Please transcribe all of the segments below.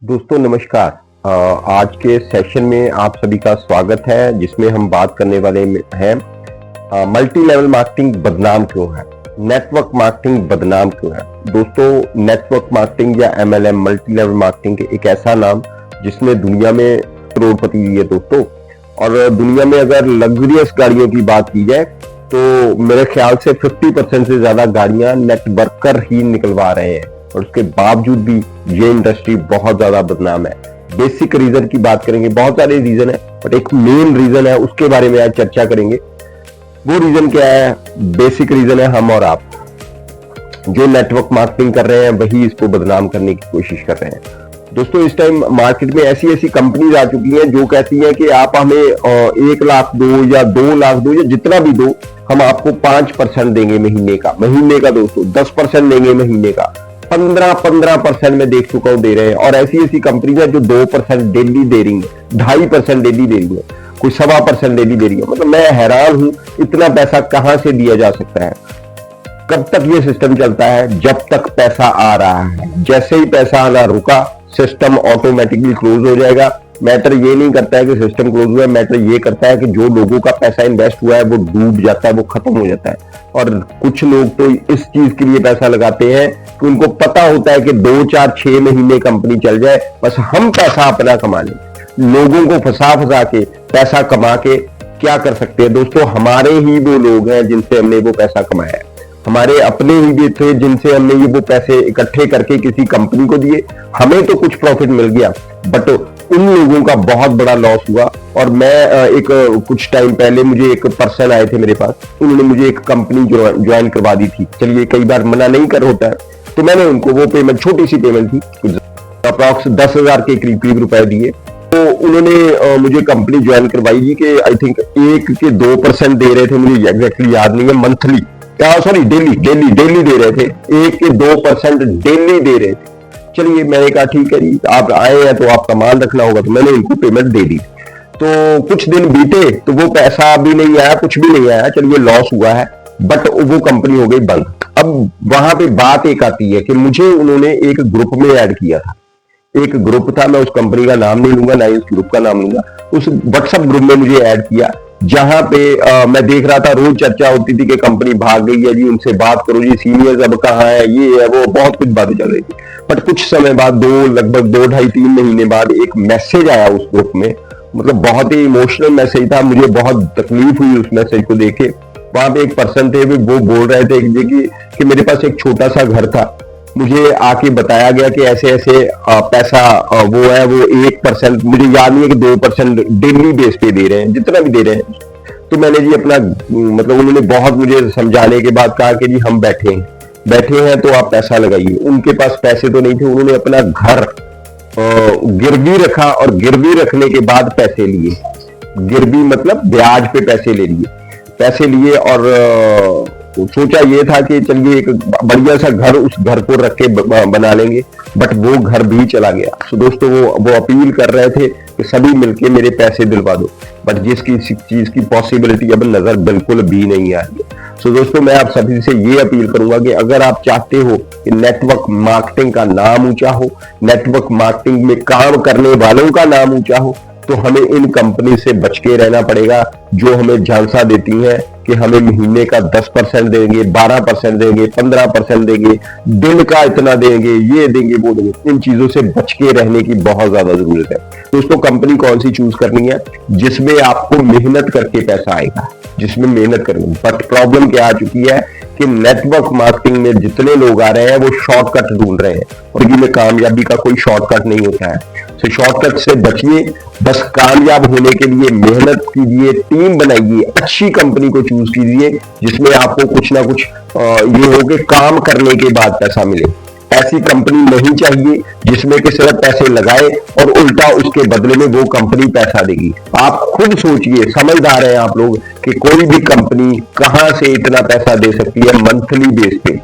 दोस्तों नमस्कार। आज के सेशन में आप सभी का स्वागत है, जिसमें हम बात करने वाले हैं मल्टी लेवल मार्केटिंग बदनाम क्यों है, नेटवर्क मार्केटिंग बदनाम क्यों है। दोस्तों, नेटवर्क मार्केटिंग या MLM मल्टी लेवल मार्केटिंग एक ऐसा नाम जिसने दुनिया में करोड़पति दी है दोस्तों। और दुनिया में अगर लग्जरियस गाड़ियों की बात की जाए तो मेरे ख्याल से 50% से ज्यादा गाड़ियां नेटवर्कर ही निकलवा रहे हैं, और उसके बावजूद भी ये इंडस्ट्री बहुत ज्यादा बदनाम है। बेसिक रीजन की बात करेंगे, बहुत सारे रीजन है, बट एक मेन रीजन है, उसके बारे में आज चर्चा करेंगे। वो रीजन क्या है? बेसिक रीजन है हम और आप जो नेटवर्क मार्केटिंग कर रहे हैं वही इसको बदनाम करने की कोशिश कर रहे हैं। दोस्तों, इस टाइम मार्केट में ऐसी ऐसी कंपनीज आ चुकी हैं जो कहती हैं कि आप हमें 1 लाख दो या 2 लाख दो या जितना भी दो, हम आपको 5% देंगे महीने का दोस्तों 10% देंगे महीने का, 15% में देख चुका हूं दे रहे हैं। और ऐसी ऐसी कंपनी है जो 2% डेली दे रही है, 2.5% डेली दे रही है, कोई 1.25% डेली दे रही है। मतलब मैं हैरान हूं, इतना पैसा कहां से दिया जा सकता है? कब तक ये सिस्टम चलता है? जब तक पैसा आ रहा है। जैसे ही पैसा आना रुका, सिस्टम ऑटोमेटिकली क्लोज हो जाएगा। मैटर ये नहीं करता है कि सिस्टम क्लोज हुआ है, मैटर ये करता है कि जो लोगों का पैसा इन्वेस्ट हुआ है वो डूब जाता है, वो खत्म हो जाता है। और कुछ लोग तो इस चीज के लिए पैसा लगाते हैं कि उनको पता होता है कि 2, 4, 6 महीने कंपनी चल जाए, बस हम पैसा अपना कमा लें। लोगों को फंसा के पैसा कमा के क्या कर सकते हैं दोस्तों? हमारे ही वो लोग हैं जिनसे हमने वो पैसा कमाया है, हमारे अपने ही भी थे जिनसे हमने ये वो पैसे इकट्ठे करके किसी कंपनी को दिए। हमें तो कुछ प्रॉफिट मिल गया, बट उन लोगों का बहुत बड़ा लॉस हुआ। और मैं कुछ टाइम पहले मुझे एक पर्सन आए थे मेरे पास, उन्होंने मुझे एक कंपनी ज्वाइन करवा दी थी। चलिए, कई बार मना नहीं कर होता है, तो मैंने उनको वो पेमेंट, छोटी सी पेमेंट थी, अप्रॉक्स 10,000 के करीब रुपए दिए। तो उन्होंने मुझे कंपनी ज्वाइन करवाई जी कि आई थिंक 1 के 2% दे रहे थे, मुझे एग्जैक्टली याद नहीं है, मंथली, सॉरी डेली दे रहे थे। 1 के 2% डेली दे रहे थे। चलिए, मैंने कहा ठीक है जी, आप आए हैं तो आपका माल रखना होगा, तो मैंने उनको पेमेंट दे दी। तो कुछ दिन बीते तो वो पैसा भी नहीं आया, कुछ भी नहीं आया। चलिए, लॉस हुआ है, बट वो कंपनी हो गई बंद। अब वहां पे बात एक आती है कि मुझे उन्होंने एक ग्रुप में ऐड किया था। एक ग्रुप था, मैं उस कंपनी का नाम नहीं लूंगा, ना ही उस ग्रुप का नाम लूंगा। उस व्हाट्सएप ग्रुप में मुझे ऐड किया, जहां पे मैं देख रहा था रोज चर्चा होती थी कि कंपनी भाग गई है जी, उनसे बात करो जी, सीनियर्स अब कहाँ है, ये है वो, बहुत कुछ बातें चल रही थी। बट कुछ समय बाद, लगभग 2, 2.5, 3 महीने बाद एक मैसेज आया उस ग्रुप में। मतलब बहुत ही इमोशनल मैसेज था, मुझे बहुत तकलीफ हुई उस मैसेज को देखे। वहां पे एक पर्सन थे, वो बोल रहे थे कि मेरे पास एक छोटा सा घर था, मुझे आके बताया गया कि ऐसे ऐसे पैसा वो है, वो 1%, मुझे याद नहीं है कि 2% डेली बेस पे दे रहे हैं, जितना भी दे रहे हैं। तो मैंने जी अपना, मतलब उन्होंने बहुत मुझे समझाने के बाद कहा कि जी हम बैठे हैं तो आप पैसा लगाइए। उनके पास पैसे तो नहीं थे, उन्होंने अपना घर गिरवी रखा, और गिरवी रखने के बाद पैसे लिए। गिरवी मतलब ब्याज पे पैसे लिए और सोचा ये था कि चलिए एक बढ़िया सा घर, उस घर को रख के बना लेंगे, बट वो घर भी चला गया। तो दोस्तों, वो अपील कर रहे थे कि सभी मिलके मेरे पैसे दिलवा दो, बट जिसकी चीज की पॉसिबिलिटी अब नजर बिल्कुल भी नहीं आ रही है। सो दोस्तों, मैं आप सभी से ये अपील करूंगा कि अगर आप चाहते हो कि नेटवर्क मार्केटिंग का नाम ऊंचा हो, नेटवर्क मार्केटिंग में काम करने वालों का नाम ऊंचा हो, तो हमें इन कंपनी से बच के रहना पड़ेगा, जो हमें झांसा देती हैं कि हमें महीने का 10% देंगे, 12% देंगे, 15% देंगे, दिन का इतना देंगे, ये देंगे, वो देंगे। इन चीजों से बच के रहने की बहुत ज्यादा जरूरत है दोस्तों। कंपनी कौन सी चूज करनी है? जिसमें आपको मेहनत करके पैसा आएगा, जिसमें मेहनत करनी। बट प्रॉब्लम क्या आ चुकी है कि नेटवर्क मार्केटिंग में जितने लोग आ रहे हैं वो शॉर्टकट ढूंढ रहे हैं, और जिंदगी में कामयाबी का कोई शॉर्टकट नहीं होता है। तो शॉर्टकट से बचिए, बस कामयाब होने के लिए मेहनत कीजिए, टीम बनाइए, अच्छी कंपनी को चूज कीजिए जिसमें आपको कुछ ना कुछ ये हो कि काम करने के बाद पैसा मिले। ऐसी कंपनी नहीं चाहिए जिसमें कि सिर्फ पैसे लगाए और उल्टा उसके बदले में वो कंपनी पैसा देगी। आप खुद सोचिए, समझदार हैं आप लोग, कि कोई भी कंपनी कहां से इतना पैसा दे सकती है मंथली बेस पे।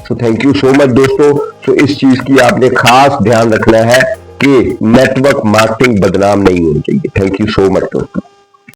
So thank you so much दोस्तों। सो इस चीज की आपने खास ध्यान रखना है कि नेटवर्क मार्केटिंग बदनाम नहीं होनी चाहिए। थैंक यू सो मच दोस्तों।